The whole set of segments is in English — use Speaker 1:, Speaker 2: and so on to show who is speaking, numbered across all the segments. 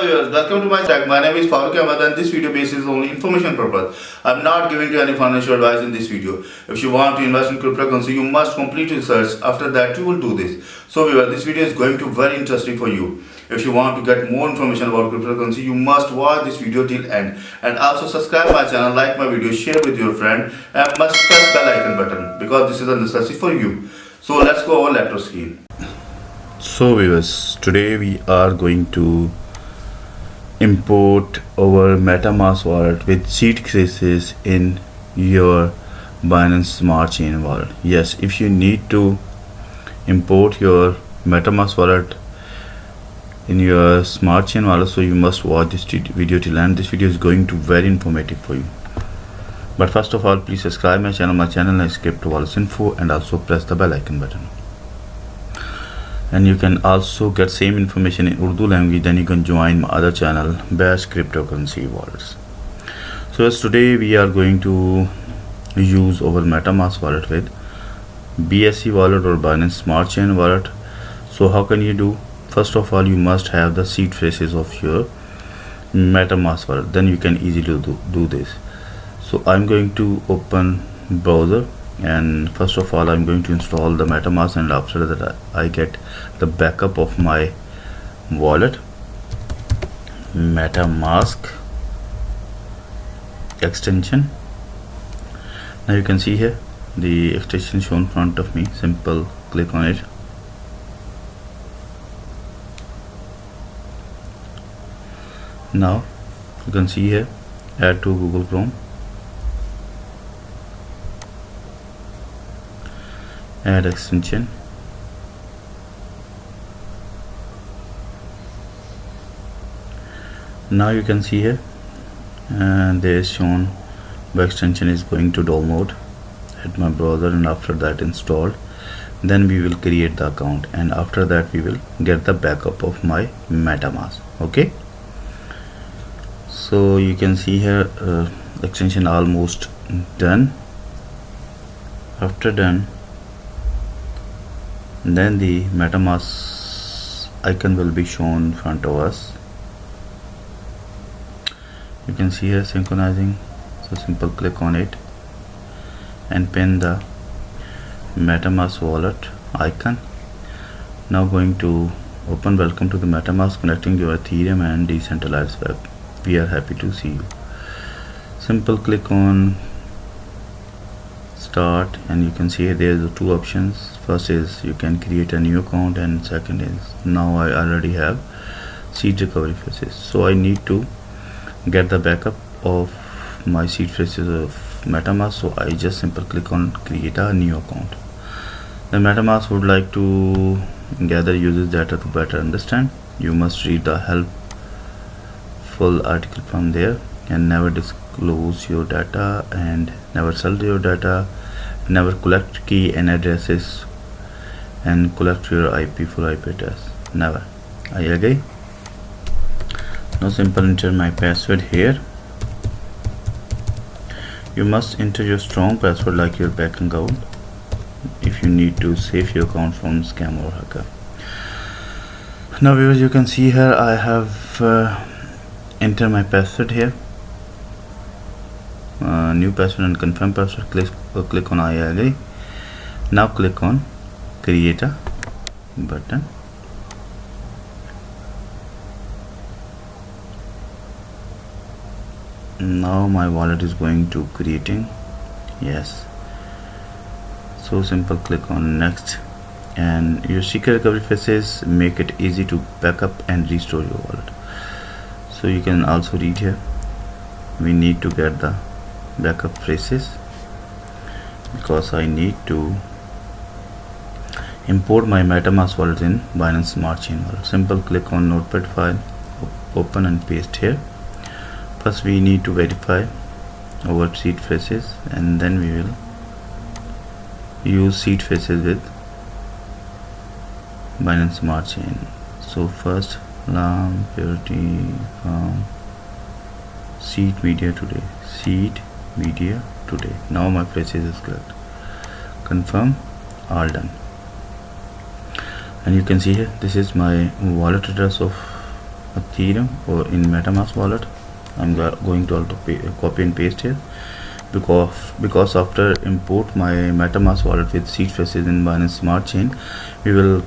Speaker 1: viewers, welcome to my channel. My name is Farooq Ahmed and this video basis only information purpose. I'm not giving you any financial advice in this video. If you want to invest in cryptocurrency, you must complete research. After that, you will do this. So viewers, this video is going to be very interesting for you. If you want to get more information about cryptocurrency, you must watch this video till end. And also subscribe my channel, like my video, share with your friend, and must press bell icon button because this is a necessity for you. So let's go over laptop screen. So viewers, today we are going to import our Metamask wallet with seed phrases in your Binance Smart Chain Wallet. Yes, if you need to import your Metamask wallet in your Smart Chain Wallet, so you must watch this video till end. This video is going to be very informative for you. But first of all, please subscribe my channel. My channel is Crypto Wallets Info, and also press the bell icon button. And you can also get same information in Urdu language. Then you can join my other channel, Best Cryptocurrency Wallets. So as today we are going to use our Metamask wallet with BSC wallet or Binance Smart Chain Wallet. So how can you do? First of all, you must have the seed phrases of your Metamask wallet. Then you can easily do this. So I'm going to open browser, and first of all I'm going to install the Metamask, and after that I get the backup of my wallet, Metamask extension. Now you can see here the extension shown in front of me. Simple click on it. Now you can see here add to Google Chrome, add extension. Now you can see here and there is shown the extension is going to download at my browser, and after that installed, then we will create the account, and after that we will get the backup of my Metamask. Okay, so you can see here extension almost done. After done, then the Metamask icon will be shown in front of us. You can see here synchronizing, so simple click on it and pin the Metamask wallet icon. Now going to open welcome to the Metamask, connecting your Ethereum and decentralized web. We are happy to see you. Simple click on start, and you can see there are two options. First is you can create a new account, and second is now I already have seed recovery phrases, so I need to get the backup of my seed phrases of Metamask. So I just simple click on create a new account. The Metamask would like to gather users data to better understand. You must read the helpful article from there, and never disclose your data, and never sell your data, never collect key and addresses, and collect your IP for IP address. Never. I agree. Now simple enter my password here. You must enter your strong password like your bank account if you need to save your account from scam or hacker. Now viewers, you can see here I have enter my password here, new password and confirm password. Click on I agree. Now click on create a button. Now my wallet is going to creating. Yes, so simple click on next, and your secret recovery phrases make it easy to backup and restore your wallet. So you can also read here, we need to get the backup phrases because I need to import my Metamask wallet in Binance Smart Chain Wallet. Simple click on notepad file, open and paste here. First we need to verify our seed phrases, and then we will use seed phrases with Binance Smart Chain. So first lamb purity seed media today, seed media today. Now my phrases is correct. Confirm, all done. And you can see here this is my wallet address of Ethereum or in Metamask wallet. I'm going to copy and paste here, because after import my Metamask wallet with seed phrases in Binance Smart Chain, we will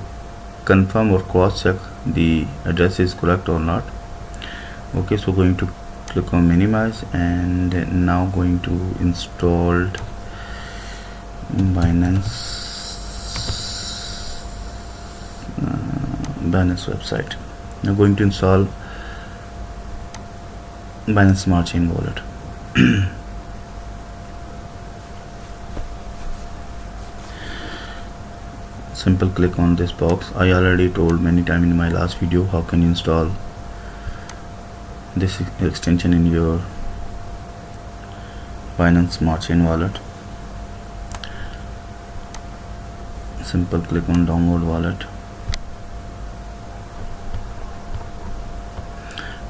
Speaker 1: confirm or cross check the address is correct or not. Okay, so going to click on minimize, and now going to install Binance website. Now going to install Binance Smart Chain Wallet. Simple click on this box. I already told many times in my last video how can you install this extension in your Binance Smart Chain Wallet. Simple click on download wallet.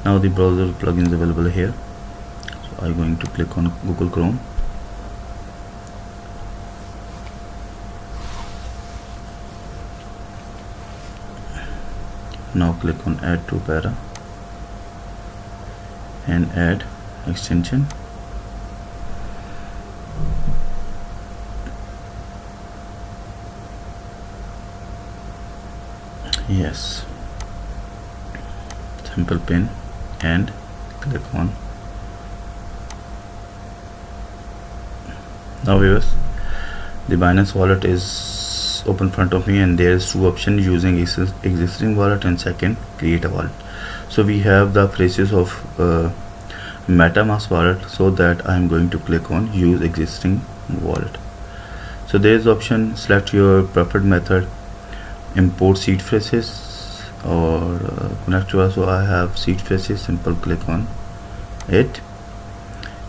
Speaker 1: Now the browser plugins available here, so I'm going to click on Google Chrome. Now click on add to para and add extension. Yes, simple pin and click on. Now viewers, the Binance wallet is open in front of me, and there is two options: using existing wallet and second, create a wallet. So we have the phrases of Metamask wallet, so that I am going to click on use existing wallet. So there is option, select your preferred method, import seed phrases or connect to us. So I have seed phrases, simple click on it,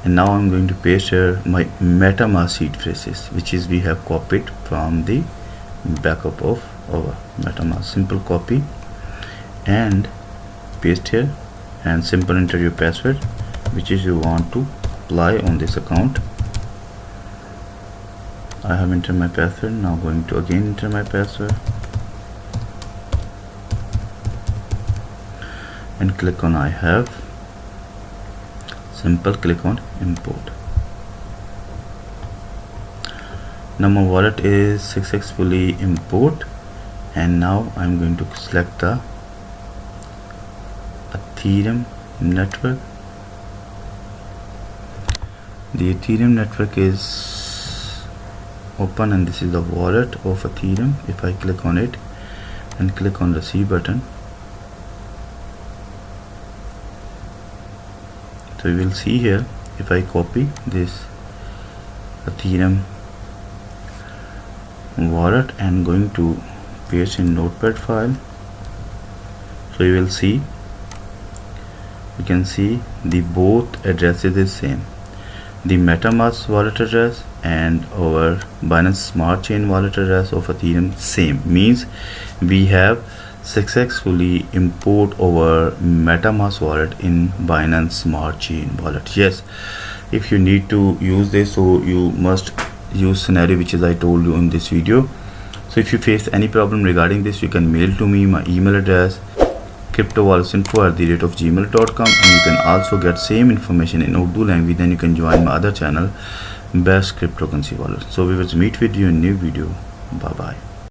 Speaker 1: and now I'm going to paste here my Metamask seed phrases, which is we have copied from the backup of our Metamask. Simple copy and paste here, and simple enter your password which is you want to apply on this account. I have entered my password. Now going to again enter my password and click on I have. Simple click on import. Now my wallet is successfully import, and now I'm going to select the Ethereum network. The Ethereum network is open, and this is the wallet of Ethereum. If I click on it and click on the C button, so you will see here, if I copy this Ethereum wallet and going to paste in notepad file, so you will see, you can see the both addresses is same. The Metamask wallet address and our Binance Smart Chain wallet address of Ethereum same, means we have successfully import our Metamask wallet in Binance Smart Chain Wallet. Yes, if you need to use this, so you must use scenario which is I told you in this video. So if you face any problem regarding this, you can mail to me. My email address cryptowalletsinfo@gmail.com, and you can also get same information in Urdu language. Then you can join my other channel, Best Cryptocurrency Wallet. So we will meet with you in new video. Bye bye.